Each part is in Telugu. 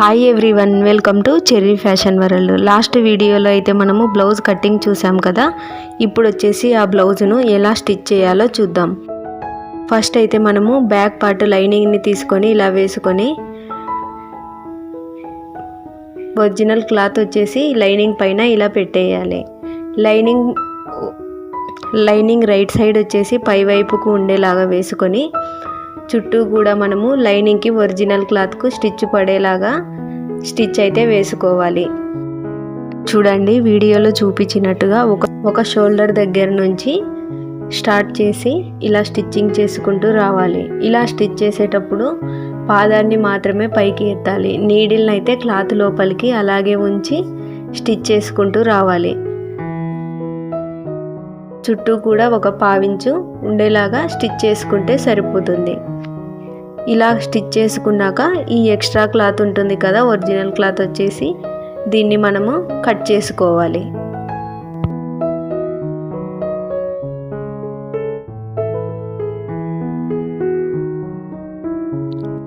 Hi everyone, welcome to cherry fashion world. Last వీడియోలో అయితే మనము బ్లౌజ్ కటింగ్ చూసాం కదా. ఇప్పుడు వచ్చేసి ఆ బ్లౌజ్ను ఎలా స్టిచ్ చేయాలో చూద్దాం. ఫస్ట్ అయితే మనము బ్యాక్ పార్ట్ లైనింగ్ని తీసుకొని ఇలా వేసుకొని ఒరిజినల్ క్లాత్ వచ్చేసి లైనింగ్ పైన ఇలా పెట్టేయాలి. లైనింగ్ రైట్ సైడ్ వచ్చేసి పై వైపుకు ఉండేలాగా వేసుకొని చుట్టూ కూడా మనము లైనింగ్కి ఒరిజినల్ క్లాత్కు స్టిచ్ పడేలాగా స్టిచ్ అయితే వేసుకోవాలి. చూడండి, వీడియోలో చూపించినట్టుగా ఒక షోల్డర్ దగ్గర నుంచి స్టార్ట్ చేసి ఇలా స్టిచ్చింగ్ చేసుకుంటూ రావాలి. ఇలా స్టిచ్ చేసేటప్పుడు పాదాన్ని మాత్రమే పైకి ఎత్తాలి. నీడిల్ని అయితే క్లాత్ లోపలికి అలాగే ఉంచి స్టిచ్ చేసుకుంటూ రావాలి. చుట్టూ కూడా ఒక పావించు ఉండేలాగా స్టిచ్ చేసుకుంటే సరిపోతుంది. ఇలా స్టిచ్ చేసుకున్నాక ఈ ఎక్స్ట్రా క్లాత్ ఉంటుంది కదా, ఒరిజినల్ క్లాత్ వచ్చేసి దీన్ని మనము కట్ చేసుకోవాలి.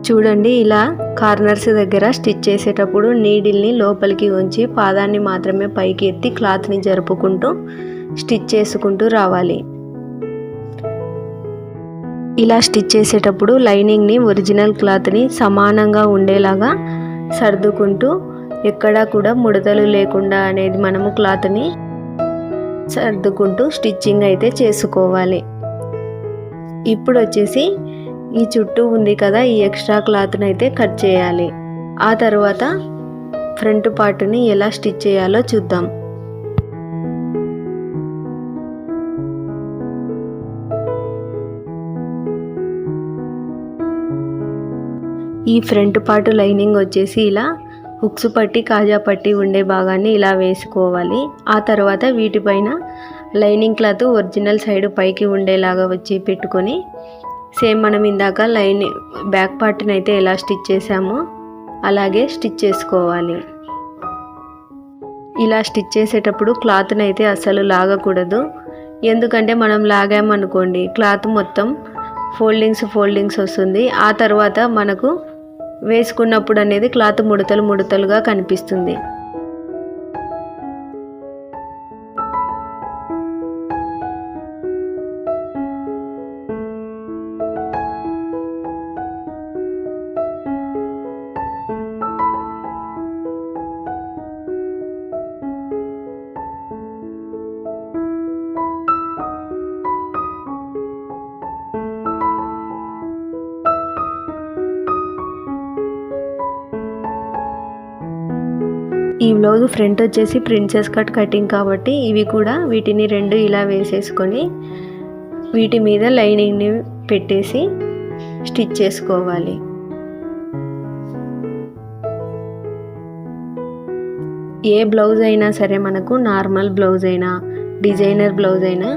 చూడండి, ఇలా కార్నర్స్ దగ్గర స్టిచ్ చేసేటప్పుడు నీడిల్ని లోపలికి ఉంచి పాదాన్ని మాత్రమే పైకి ఎత్తి క్లాత్ని జరుపుకుంటూ స్టిచ్ చేసుకుంటూ రావాలి. ఇలా స్టిచ్ చేసేటప్పుడు లైనింగ్ని ఒరిజినల్ క్లాత్ని సమానంగా ఉండేలాగా సర్దుకుంటూ ఎక్కడా కూడా ముడతలు లేకుండా అనేది మనము క్లాత్ని సర్దుకుంటూ స్టిచ్చింగ్ అయితే చేసుకోవాలి. ఇప్పుడు వచ్చేసి ఈ చుట్టూ ఉంది కదా, ఈ ఎక్స్ట్రా క్లాత్ని అయితే కట్ చేయాలి. ఆ తర్వాత ఫ్రంట్ పార్ట్ని ఎలా స్టిచ్ చేయాలో చూద్దాం. ఈ ఫ్రంట్ పార్ట్ లైనింగ్ వచ్చేసి ఇలా హుక్స్ పట్టి కాజా పట్టి ఉండే భాగాన్ని ఇలా వేసుకోవాలి. ఆ తర్వాత వీటిపైన లైనింగ్ క్లాత్ ఒరిజినల్ సైడ్ పైకి ఉండేలాగా వచ్చి పెట్టుకొని సేమ్ మనం ఇందాక బ్యాక్ పార్ట్ని అయితే ఎలా స్టిచ్ చేసామో అలాగే స్టిచ్ చేసుకోవాలి. ఇలా స్టిచ్ చేసేటప్పుడు క్లాత్ని అయితే అస్సలు లాగకూడదు. ఎందుకంటే మనం లాగామనుకోండి క్లాత్ మొత్తం ఫోల్డింగ్స్ వస్తుంది. ఆ తర్వాత మనకు వేసుకున్నప్పుడు అనేది క్లాత్ ముడతలుగా కనిపిస్తుంది. ఈ బ్లౌజ్ ఫ్రంట్ వచ్చేసి ప్రిన్సెస్ కట్ కటింగ్ కాబట్టి వీటిని రెండు ఇలా వేసేసుకొని వీటి మీద లైనింగ్ని పెట్టేసి స్టిచ్ చేసుకోవాలి. ఏ బ్లౌజ్ అయినా సరే, మనకు నార్మల్ బ్లౌజ్ అయినా డిజైనర్ బ్లౌజ్ అయినా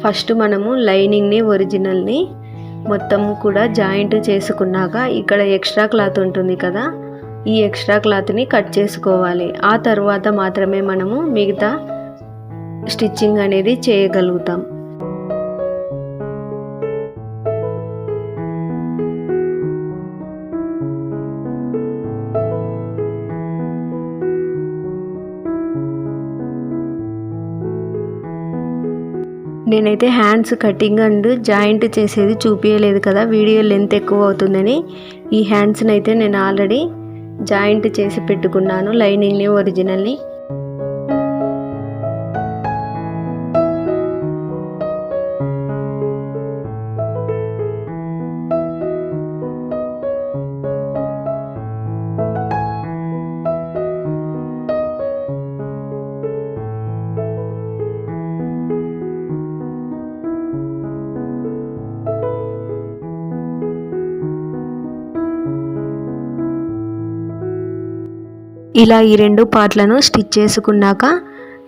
ఫస్ట్ మనము లైనింగ్ని ఒరిజినల్ని మొత్తం కూడా జాయింట్ చేసుకున్నాక ఇక్కడ ఎక్స్ట్రా క్లాత్ ఉంటుంది కదా, ఈ ఎక్స్ట్రా క్లాత్ని కట్ చేసుకోవాలి. ఆ తర్వాత మాత్రమే మనము మిగతా స్టిచ్చింగ్ అనేది చేయగలుగుతాం. నేనైతే హ్యాండ్స్ కటింగ్ అండ్ జాయింట్ చేసేది చూపించలేదు కదా, వీడియో లెంత్ ఎక్కువ అవుతుందని ఈ హ్యాండ్స్ని అయితే నేను ఆల్రెడీ జాయింట్ చేసి పెట్టుకున్నాను లైనింగ్ని ఒరిజినల్ని. ఇలా ఈ రెండు పార్ట్లను స్టిచ్ చేసుకున్నాక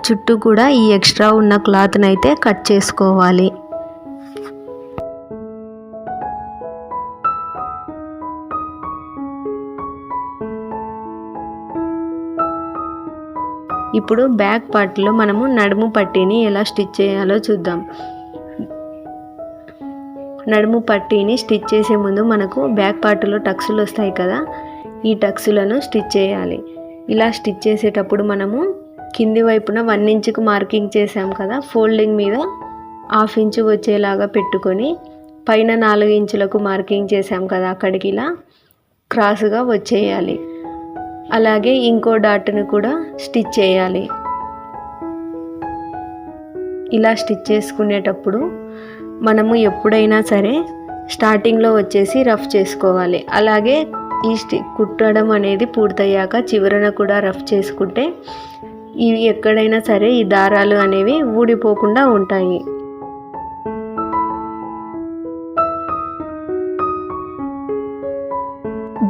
చుట్టూ కూడా ఈ ఎక్స్ట్రా ఉన్న క్లాత్ని అయితే కట్ చేసుకోవాలి. ఇప్పుడు బ్యాక్ పార్ట్లో మనము నడుము పట్టీని ఎలా స్టిచ్ చేయాలో చూద్దాం. నడుము పట్టీని స్టిచ్ చేసే ముందు మనకు బ్యాక్ పార్ట్లో టక్స్లు వస్తాయి కదా, ఈ టక్స్లను స్టిచ్ చేయాలి. ఇలా స్టిచ్ చేసేటప్పుడు మనము కింది వైపున 1 ఇంచుకు మార్కింగ్ చేసాం కదా, ఫోల్డింగ్ మీద 1/2 ఇంచు వచ్చేలాగా పెట్టుకొని పైన 4 ఇంచులకు మార్కింగ్ చేసాం కదా, అక్కడికి ఇలా క్రాస్గా వచ్చేయాలి. అలాగే ఇంకో డాట్ను కూడా స్టిచ్ చేయాలి. ఇలా స్టిచ్ చేసుకునేటప్పుడు మనము ఎప్పుడైనా సరే స్టార్టింగ్లో వచ్చేసి రఫ్ చేసుకోవాలి. అలాగే ఈ కుట్టడం అనేది పూర్తయ్యాక చివరన కూడా రఫ్ చేసుకుంటే ఇవి ఎక్కడైనా సరే ఈ దారాలు అనేవి ఊడిపోకుండా ఉంటాయి.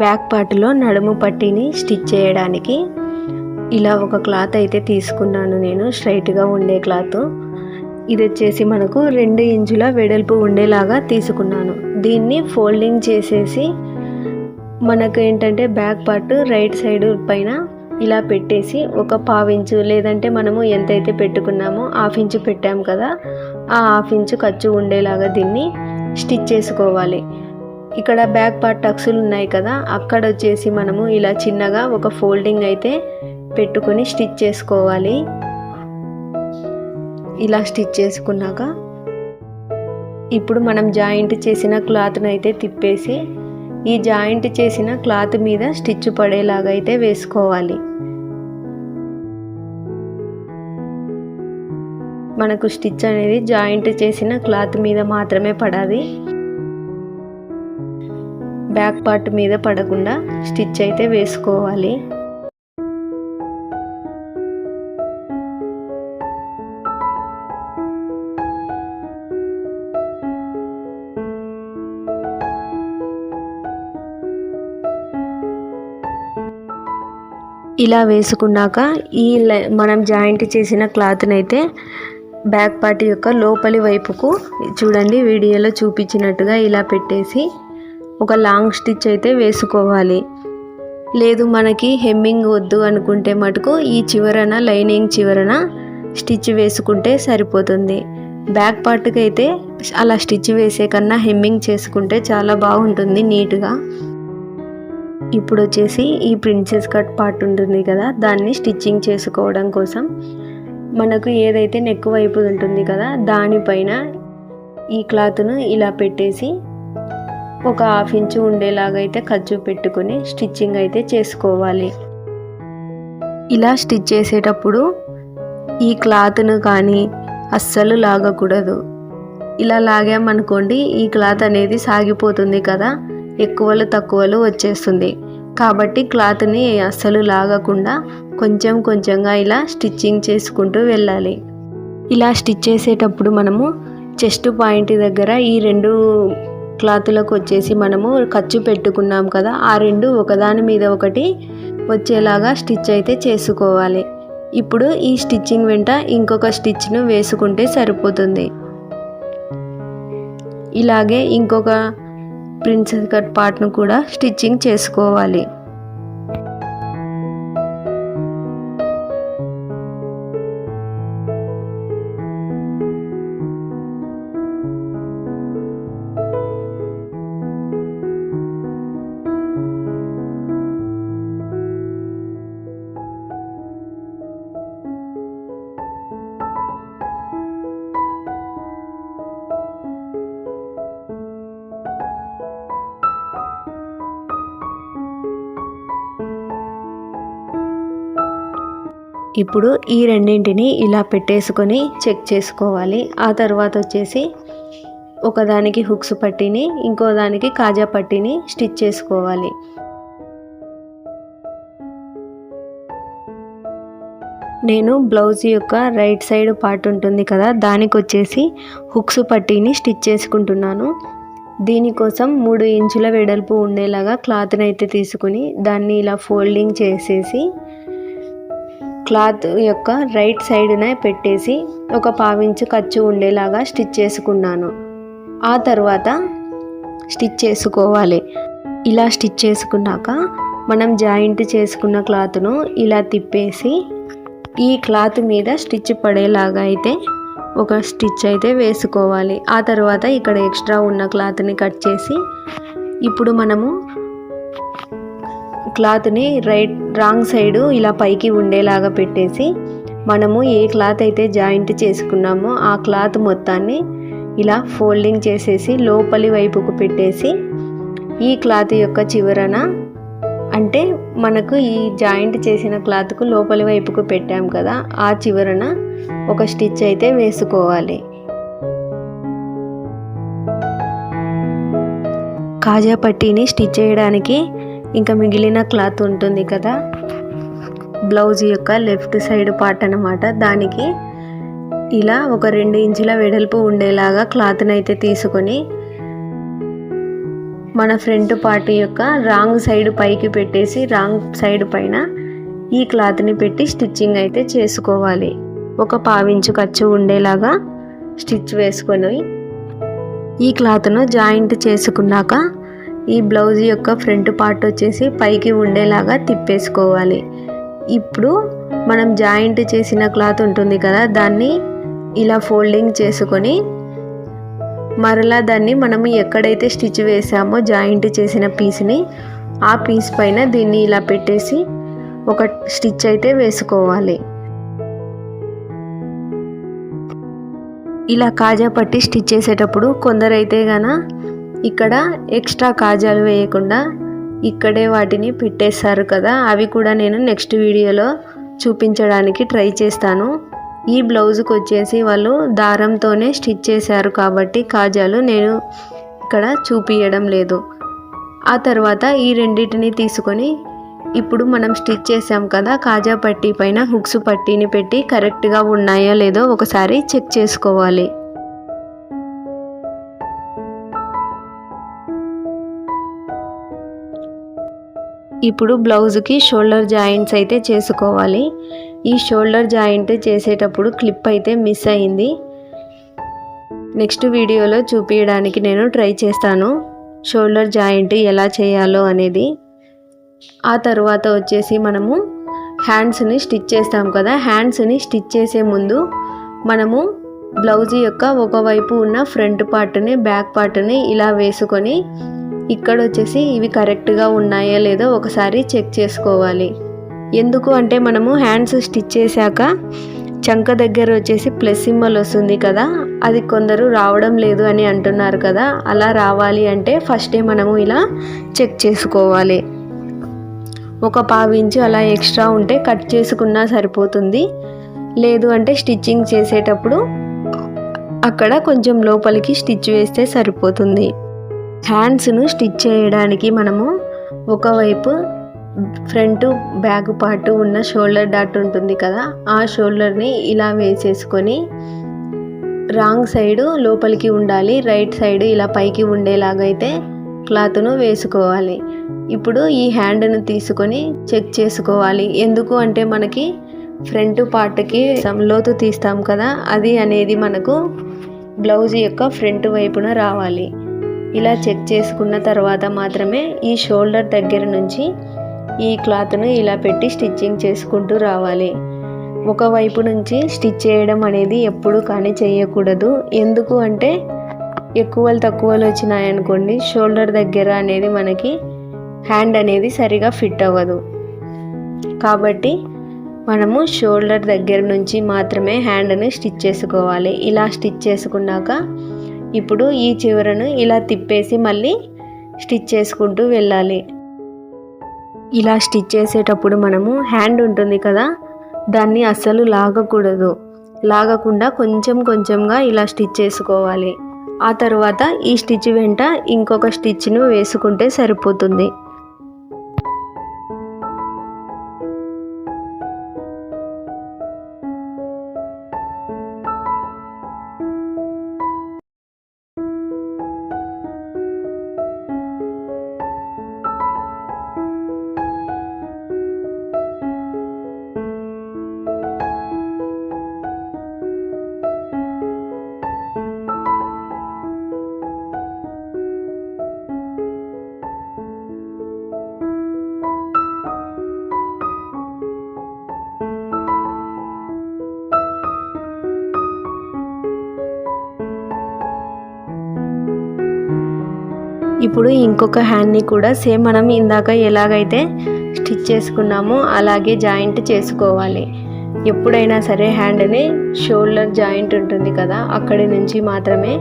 బ్యాక్ పార్ట్లో నడుము పట్టీని స్టిచ్ చేయడానికి ఇలా ఒక క్లాత్ అయితే తీసుకున్నాను నేను, స్ట్రైట్గా ఉండే క్లాత్. ఇది వచ్చేసి మనకు 2 ఇంచుల వెడల్పు ఉండేలాగా తీసుకున్నాను. దీన్ని ఫోల్డింగ్ చేసేసి మనకు ఏంటంటే బ్యాక్ పార్ట్ రైట్ సైడ్ పైన ఇలా పెట్టేసి ఒక 1/2 ఇంచు లేదంటే మనము ఎంతైతే పెట్టుకున్నామో 1/2 ఇంచు పెట్టాము కదా, ఆ 1/2 ఇంచు ఖర్చు ఉండేలాగా దీన్ని స్టిచ్ చేసుకోవాలి. ఇక్కడ బ్యాక్ పార్ట్ టక్స్లు ఉన్నాయి కదా, అక్కడ వచ్చేసి మనము ఇలా చిన్నగా ఒక ఫోల్డింగ్ అయితే పెట్టుకొని స్టిచ్ చేసుకోవాలి. ఇలా స్టిచ్ చేసుకున్నాక ఇప్పుడు మనం జాయింట్ చేసిన క్లాత్ను అయితే తిప్పేసి ఈ జాయింట్ చేసిన క్లాత్ మీద స్టిచ్ పడేలాగా అయితే వేసుకోవాలి. మనకు స్టిచ్ అనేది జాయింట్ చేసిన క్లాత్ మీద మాత్రమే పడాలి, బ్యాక్ పార్ట్ మీద పడకుండా స్టిచ్ అయితే వేసుకోవాలి. ఇలా వేసుకున్నాక ఈ మనం జాయింట్ చేసిన క్లాత్ని అయితే బ్యాక్ పార్ట్ యొక్క లోపలి వైపుకు చూడండి వీడియోలో చూపించినట్టుగా ఇలా పెట్టేసి ఒక లాంగ్ స్టిచ్ అయితే వేసుకోవాలి. లేదు మనకి హెమ్మింగ్ వద్దు అనుకుంటే మటుకు ఈ చివరన లైనింగ్ చివరన స్టిచ్ వేసుకుంటే సరిపోతుంది. బ్యాక్ పార్ట్కి అయితే అలా స్టిచ్ వేసే కన్నా హెమ్మింగ్ చేసుకుంటే చాలా బాగుంటుంది నీట్గా. ఇప్పుడు వచ్చేసి ఈ ప్రిన్సెస్ కట్ పార్ట్ ఉంటుంది కదా, దాన్ని స్టిచ్చింగ్ చేసుకోవడం కోసం మనకు ఏదైతే నెక్ వైపు ఉంటుంది కదా దానిపైన ఈ క్లాత్ను ఇలా పెట్టేసి ఒక 1/2 ఇంచు ఉండేలాగా అయితే ఖర్చు పెట్టుకొని స్టిచ్చింగ్ అయితే చేసుకోవాలి. ఇలా స్టిచ్ చేసేటప్పుడు ఈ క్లాత్ను కానీ అస్సలు లాగకూడదు. ఇలా లాగామనుకోండి ఈ క్లాత్ అనేది సాగిపోతుంది కదా, ఎక్కువలు తక్కువలు వచ్చేస్తుంది. కాబట్టి క్లాత్ని అస్సలు లాగకుండా కొంచెం కొంచెంగా ఇలా స్టిచ్చింగ్ చేసుకుంటూ వెళ్ళాలి. ఇలా స్టిచ్ చేసేటప్పుడు మనము చెస్ట్ పాయింట్ దగ్గర ఈ 2 క్లాతులకు వచ్చేసి మనము ఖర్చు పెట్టుకున్నాం కదా, ఆ 2 ఒకదాని మీద ఒకటి వచ్చేలాగా స్టిచ్ అయితే చేసుకోవాలి. ఇప్పుడు ఈ స్టిచ్చింగ్ వెంట ఇంకొక స్టిచ్ను వేసుకుంటే సరిపోతుంది. ఇలాగే ఇంకొక ప్రిన్సెస్ కట్ పార్ట్ను కూడా స్టిచ్చింగ్ చేసుకోవాలి. ఇప్పుడు ఈ రెండింటిని ఇలా పెట్టేసుకొని చెక్ చేసుకోవాలి. ఆ తర్వాత వచ్చేసి ఒకదానికి హుక్స్ పట్టీని ఇంకో దానికి కాజా పట్టీని స్టిచ్ చేసుకోవాలి. నేను బ్లౌజ్ యొక్క రైట్ సైడ్ పార్ట్ ఉంటుంది కదా, దానికి వచ్చేసి హుక్స్ పట్టీని స్టిచ్ చేసుకుంటున్నాను. దీనికోసం 3 ఇంచుల వెడల్పు ఉండేలాగా క్లాత్ని అయితే తీసుకుని దాన్ని ఇలా ఫోల్డింగ్ చేసేసి క్లాత్ యొక్క రైట్ సైడ్నే పెట్టేసి ఒక 1/2 ఇంచు ఖర్చు ఉండేలాగా స్టిచ్ చేసుకున్నాను. ఆ తర్వాత స్టిచ్ చేసుకోవాలి. ఇలా స్టిచ్ చేసుకున్నాక మనం జాయింట్ చేసుకున్న క్లాత్ను ఇలా తిప్పేసి ఈ క్లాత్ మీద స్టిచ్ పడేలాగా అయితే ఒక స్టిచ్ అయితే వేసుకోవాలి. ఆ తర్వాత ఇక్కడ ఎక్స్ట్రా ఉన్న క్లాత్ని కట్ చేసి ఇప్పుడు మనము క్లాత్ని రాంగ్ సైడు ఇలా పైకి ఉండేలాగా పెట్టేసి మనము ఏ క్లాత్ అయితే జాయింట్ చేసుకున్నామో ఆ క్లాత్ మొత్తాన్ని ఇలా ఫోల్డింగ్ చేసేసి లోపలి వైపుకు పెట్టేసి ఈ క్లాత్ యొక్క చివరన అంటే మనకు ఈ జాయింట్ చేసిన క్లాత్కు లోపలి వైపుకు పెట్టాం కదా, ఆ చివరన ఒక స్టిచ్ అయితే వేసుకోవాలి. కాజా పట్టీని స్టిచ్ చేయడానికి ఇంకా మిగిలిన క్లాత్ ఉంటుంది కదా, బ్లౌజ్ యొక్క లెఫ్ట్ సైడ్ పార్ట్ అన్నమాట, దానికి ఇలా ఒక 2 ఇంచుల వెడల్పు ఉండేలాగా క్లాత్ని అయితే తీసుకొని మన ఫ్రంట్ పార్ట్ యొక్క రాంగ్ సైడ్ పైకి పెట్టేసి రాంగ్ సైడ్ పైన ఈ క్లాత్ని పెట్టి స్టిచ్చింగ్ అయితే చేసుకోవాలి. ఒక 1/2 ఇంచు ఖర్చు ఉండేలాగా స్టిచ్ వేసుకొని ఈ క్లాత్ను జాయింట్ చేసుకున్నాక ఈ బ్లౌజ్ యొక్క ఫ్రంట్ పార్ట్ వచ్చేసి పైకి ఉండేలాగా తిప్పేసుకోవాలి. ఇప్పుడు మనం జాయింట్ చేసిన క్లాత్ ఉంటుంది కదా, దాన్ని ఇలా ఫోల్డింగ్ చేసుకొని మరలా దాన్ని మనము ఎక్కడైతే స్టిచ్ వేసామో జాయింట్ చేసిన పీస్ని ఆ పీస్ పైన దీన్ని ఇలా పెట్టేసి ఒక స్టిచ్ అయితే వేసుకోవాలి. ఇలా కాజా పట్టి స్టిచ్ చేసేటప్పుడు కొందరైతే గాన ఇక్కడ ఎక్స్ట్రా కాజాలు వేయకుండా ఇక్కడే వాటిని పెట్టేస్తారు కదా, అవి కూడా నేను నెక్స్ట్ వీడియోలో చూపించడానికి ట్రై చేస్తాను. ఈ బ్లౌజ్కి వచ్చేసి వాళ్ళు దారంతోనే స్టిచ్ చేశారు కాబట్టి కాజాలు నేను ఇక్కడ చూపించడం లేదు. ఆ తర్వాత ఈ రెండింటిని తీసుకొని ఇప్పుడు మనం స్టిచ్ చేసాం కదా, కాజా పట్టీ పైన హుక్స్ పట్టీని పెట్టి కరెక్ట్గా ఉన్నాయో లేదో ఒకసారి చెక్ చేసుకోవాలి. ఇప్పుడు బ్లౌజ్కి షోల్డర్ జాయింట్స్ అయితే చేసుకోవాలి. ఈ షోల్డర్ జాయింట్ చేసేటప్పుడు క్లిప్ అయితే మిస్ అయింది. నెక్స్ట్ వీడియోలో చూపించడానికి నేను ట్రై చేస్తాను షోల్డర్ జాయింట్ ఎలా చేయాలో అనేది. ఆ తర్వాత వచ్చేసి మనము హ్యాండ్స్ని స్టిచ్ చేస్తాం కదా, హ్యాండ్స్ని స్టిచ్ చేసే ముందు మనము బ్లౌజ్ యొక్క ఒకవైపు ఉన్న ఫ్రంట్ పార్ట్ని బ్యాక్ పార్ట్ని ఇలా వేసుకొని ఇక్కడ వచ్చేసి ఇవి కరెక్ట్గా ఉన్నాయో లేదో ఒకసారి చెక్ చేసుకోవాలి. ఎందుకు అంటే మనము హ్యాండ్స్ స్టిచ్ చేశాక చంక దగ్గర వచ్చేసి ప్లస్ సింబల్ వస్తుంది కదా, అది కొందరు రావడం లేదు అని అంటున్నారు కదా, అలా రావాలి అంటే ఫస్టే మనము ఇలా చెక్ చేసుకోవాలి. ఒక 1/2 ఇంచు అలా ఎక్స్ట్రా ఉంటే కట్ చేసుకున్నా సరిపోతుంది. లేదు అంటే స్టిచ్చింగ్ చేసేటప్పుడు అక్కడ కొంచెం లోపలికి స్టిచ్ వేస్తే సరిపోతుంది. హ్యాండ్స్ను స్టిచ్ చేయడానికి మనము ఒకవైపు ఫ్రంట్ బ్యాక్ పార్ట్ ఉన్న షోల్డర్ డాట్ ఉంటుంది కదా, ఆ షోల్డర్ని ఇలా వేసేసుకొని రాంగ్ సైడు లోపలికి ఉండాలి, రైట్ సైడ్ ఇలా పైకి ఉండేలాగైతే క్లాత్ను వేసుకోవాలి. ఇప్పుడు ఈ హ్యాండ్ను తీసుకొని చెక్ చేసుకోవాలి. ఎందుకు అంటే మనకి ఫ్రంట్ పార్ట్కి లోతు తీస్తాం కదా, అది అనేది మనకు బ్లౌజ్ యొక్క ఫ్రంట్ వైపున రావాలి. ఇలా చెక్ చేసుకున్న తర్వాత మాత్రమే ఈ షోల్డర్ దగ్గర నుంచి ఈ క్లాత్ను ఇలా పెట్టి స్టిచ్చింగ్ చేసుకుంటూ రావాలి. ఒకవైపు నుంచి స్టిచ్ చేయడం అనేది ఎప్పుడు కానీ చేయకూడదు. ఎందుకు అంటే ఎక్కువలు తక్కువలు వచ్చినాయనుకోండి, షోల్డర్ దగ్గర అనేది మనకి హ్యాండ్ అనేది సరిగా ఫిట్ అవ్వదు. కాబట్టి మనము షోల్డర్ దగ్గర నుంచి మాత్రమే హ్యాండ్ని స్టిచ్ చేసుకోవాలి. ఇలా స్టిచ్ చేసుకున్నాక ఇప్పుడు ఈ చివరను ఇలా తిప్పేసి మళ్ళీ స్టిచ్ చేసుకుంటూ వెళ్ళాలి. ఇలా స్టిచ్ చేసేటప్పుడు మనము హ్యాండ్ ఉంటుంది కదా, దాన్ని అస్సలు లాగకూడదు. లాగకుండా కొంచెం కొంచెంగా ఇలా స్టిచ్ చేసుకోవాలి. ఆ తర్వాత ఈ స్టిచ్ వెంట ఇంకొక స్టిచ్ను వేసుకుంటే సరిపోతుంది. ఇప్పుడు ఇంకొక హ్యాండ్ని కూడా సేమ్ మనం ఇందాక ఎలాగైతే స్టిచ్ చేసుకున్నామో అలాగే జాయింట్ చేసుకోవాలి. ఎప్పుడైనా సరే హ్యాండ్ని షోల్డర్ జాయింట్ ఉంటుంది కదా, అక్కడి నుంచి మాత్రమే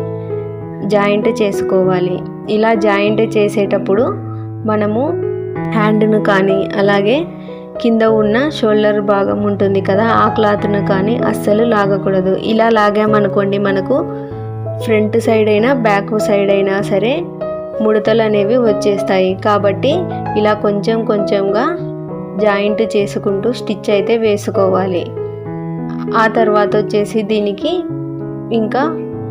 జాయింట్ చేసుకోవాలి. ఇలా జాయింట్ చేసేటప్పుడు మనము హ్యాండ్ను కానీ అలాగే కింద ఉన్న షోల్డర్ భాగం ఉంటుంది కదా, ఆ క్లాత్ను కానీ అస్సలు లాగకూడదు. ఇలా లాగామనుకోండి మనకు ఫ్రంట్ సైడ్ అయినా బ్యాక్ సైడ్ అయినా సరే ముడతలు అనేవి వచ్చేస్తాయి. కాబట్టి ఇలా కొంచెం కొంచెంగా జాయింట్ చేసుకుంటూ స్టిచ్ అయితే వేసుకోవాలి. ఆ తర్వాత వచ్చేసి దీనికి ఇంకా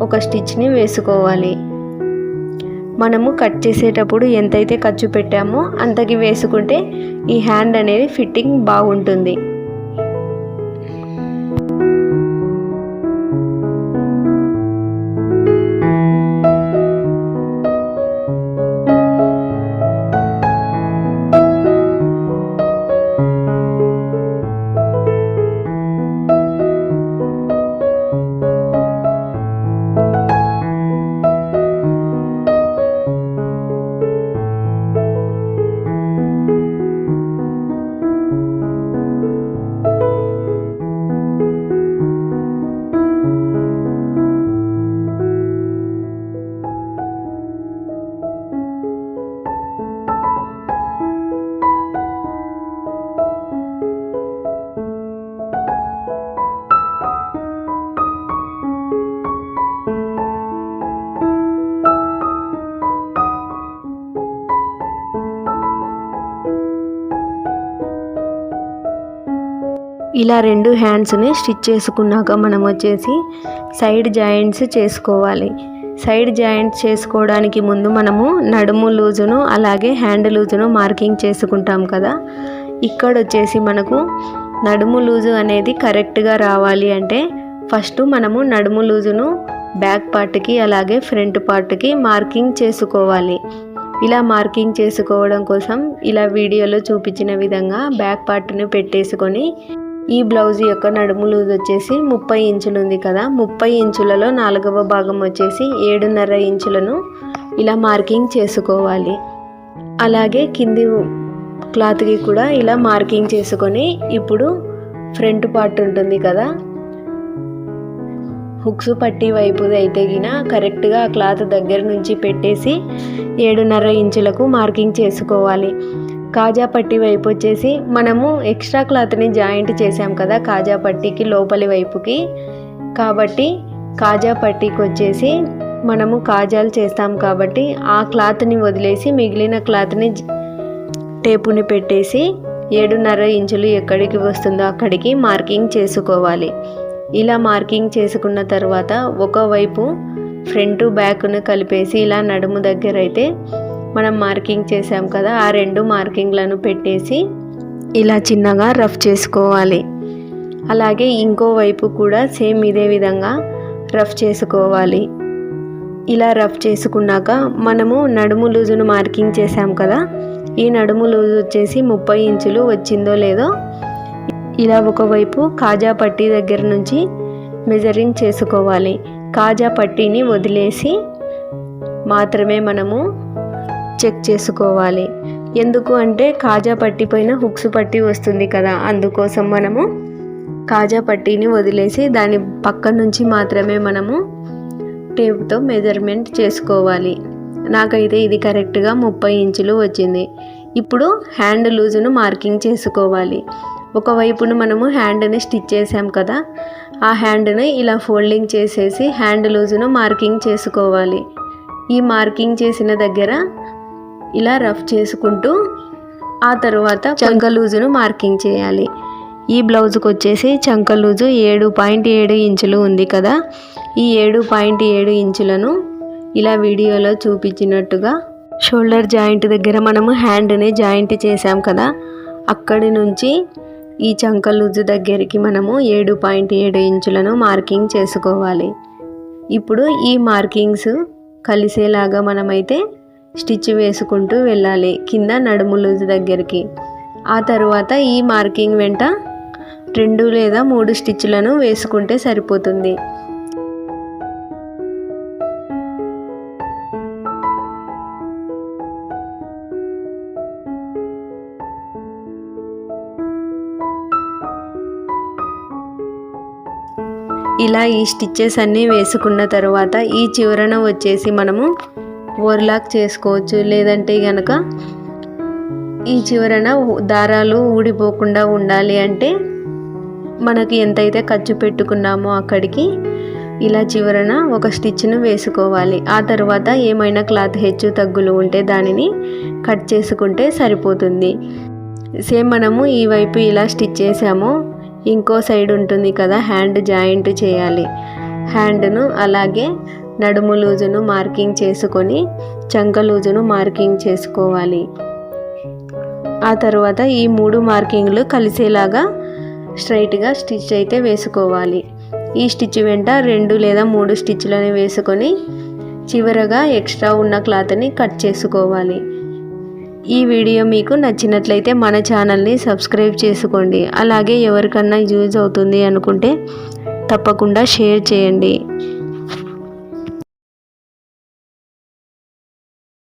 ఒక స్టిచ్ని వేసుకోవాలి. మనము కట్ చేసేటప్పుడు ఎంతైతే ఖర్చు పెట్టామో అంతకి వేసుకుంటే ఈ హ్యాండ్ అనేది ఫిట్టింగ్ బాగుంటుంది. ఇలా రెండు హ్యాండ్స్ని స్టిచ్ చేసుకున్నాక మనం వచ్చేసి సైడ్ జాయింట్స్ చేసుకోవాలి. సైడ్ జాయింట్స్ చేసుకోవడానికి ముందు మనము నడుము లూజును అలాగే హ్యాండ్ లూజును మార్కింగ్ చేసుకుంటాం కదా. ఇక్కడ వచ్చేసి మనకు నడుము లూజు అనేది కరెక్ట్గా రావాలి అంటే ఫస్ట్ మనము నడుము లూజును బ్యాక్ పార్ట్కి అలాగే ఫ్రంట్ పార్ట్కి మార్కింగ్ చేసుకోవాలి. ఇలా మార్కింగ్ చేసుకోవడం కోసం ఇలా వీడియోలో చూపించిన విధంగా బ్యాక్ పార్ట్ని పెట్టేసుకొని ఈ బ్లౌజ్ యొక్క నడుము లూజ్ వచ్చేసి 30 ఇంచులు ఉంది కదా, 30 ఇంచులలో 4వ భాగం వచ్చేసి 7.5 ఇంచులను ఇలా మార్కింగ్ చేసుకోవాలి. అలాగే కింది క్లాత్కి కూడా ఇలా మార్కింగ్ చేసుకొని ఇప్పుడు ఫ్రంట్ పార్ట్ ఉంటుంది కదా, హుక్స్ పట్టి వైపుది అయితే గిన కరెక్ట్గా ఆ క్లాత్ దగ్గర నుంచి పెట్టేసి 7.5 ఇంచులకు మార్కింగ్ చేసుకోవాలి. కాజా పట్టి వైపు వచ్చేసి మనము ఎక్స్ట్రా క్లాత్ని జాయింట్ చేసాం కదా కాజా పట్టీకి లోపలి వైపుకి, కాబట్టి కాజా పట్టీకి వచ్చేసి మనము కాజాలు చేస్తాం కాబట్టి ఆ క్లాత్ని వదిలేసి మిగిలిన క్లాత్ని టేపుని పెట్టేసి 7.5 ఇంచులు ఎక్కడికి వస్తుందో అక్కడికి మార్కింగ్ చేసుకోవాలి. ఇలా మార్కింగ్ చేసుకున్న తర్వాత ఒకవైపు ఫ్రంట్ బ్యాక్ను కలిపేసి ఇలా నడుము దగ్గర అయితే మనం మార్కింగ్ చేసాం కదా, ఆ 2 మార్కింగ్లను పెట్టేసి ఇలా చిన్నగా రఫ్ చేసుకోవాలి. అలాగే ఇంకో వైపు కూడా సేమ్ ఇదే విధంగా రఫ్ చేసుకోవాలి. ఇలా రఫ్ చేసుకున్నాక మనము నడుము లూజును మార్కింగ్ చేసాం కదా, ఈ నడుము లూజు వచ్చేసి 30 ఇంచులు వచ్చిందో లేదో ఇలా ఒకవైపు కాజా పట్టీ దగ్గర నుంచి మెజరింగ్ చేసుకోవాలి. కాజా పట్టీని వదిలేసి మాత్రమే మనము చెక్ చేసుకోవాలి. ఎందుకు అంటే కాజా పట్టీ పైన హుక్స్ పట్టి వస్తుంది కదా, అందుకోసం మనము కాజా పట్టీని వదిలేసి దాని పక్క నుంచి మాత్రమే మనము టేప్తో మెజర్మెంట్ చేసుకోవాలి. నాకైతే ఇది కరెక్ట్గా 30 ఇంచులు వచ్చింది. ఇప్పుడు హ్యాండ్ లూజును మార్కింగ్ చేసుకోవాలి. ఒకవైపును మనము హ్యాండ్ని స్టిచ్ చేసాం కదా, ఆ హ్యాండ్ని ఇలా ఫోల్డింగ్ చేసేసి హ్యాండ్ లూజును మార్కింగ్ చేసుకోవాలి. ఈ మార్కింగ్ చేసిన దగ్గర ఇలా రఫ్ చేసుకుంటూ ఆ తర్వాత చంక లూజును మార్కింగ్ చేయాలి. ఈ బ్లౌజ్కి వచ్చేసి చంక లూజు 7.7 ఇంచులు ఉంది కదా, ఈ 7.7 ఇంచులను ఇలా వీడియోలో చూపించినట్టుగా షోల్డర్ జాయింట్ దగ్గర మనము హ్యాండ్ని జాయింట్ చేసాం కదా, అక్కడి నుంచి ఈ చంక లూజు దగ్గరికి మనము 7.7 ఇంచులను మార్కింగ్ చేసుకోవాలి. ఇప్పుడు ఈ మార్కింగ్స్ కలిసేలాగా మనమైతే స్టిచ్ వేసుకుంటూ వెళ్ళాలి కింద నడుము లూజు దగ్గరికి. ఆ తర్వాత ఈ మార్కింగ్ వెంట 2 లేదా 3 స్టిచ్లను వేసుకుంటే సరిపోతుంది. ఇలా ఈ స్టిచ్చెస్ అన్నీ వేసుకున్న తర్వాత ఈ చివరన వచ్చేసి మనము ఓవర్లాక్ చేసుకోవచ్చు. లేదంటే కనుక ఈ చివరన దారాలు ఊడిపోకుండా ఉండాలి అంటే మనకి ఎంతైతే ఖర్చు పెట్టుకున్నామో అక్కడికి ఇలా చివరన ఒక స్టిచ్ను వేసుకోవాలి. ఆ తర్వాత ఏమైనా క్లాత్ హెచ్చు తగ్గులు ఉంటే దానిని కట్ చేసుకుంటే సరిపోతుంది. సేమ్ మనము ఈ వైపు ఇలా స్టిచ్ చేసాము, ఇంకో సైడ్ ఉంటుంది కదా హ్యాండ్ జాయింట్ చేయాలి. హ్యాండ్ను అలాగే నడుము లూజును మార్కింగ్ చేసుకొని చంక లూజును మార్కింగ్ చేసుకోవాలి. ఆ తర్వాత ఈ 3 మార్కింగ్లు కలిసేలాగా స్ట్రైట్గా స్టిచ్ అయితే వేసుకోవాలి. ఈ స్టిచ్ వెంట 2 లేదా 3 స్టిచ్లను వేసుకొని చివరగా ఎక్స్ట్రా ఉన్న క్లాత్ని కట్ చేసుకోవాలి. ఈ వీడియో మీకు నచ్చినట్లయితే మన ఛానల్ని సబ్స్క్రైబ్ చేసుకోండి. అలాగే ఎవరికన్నా యూజ్ అవుతుంది అనుకుంటే తప్పకుండా షేర్ చేయండి.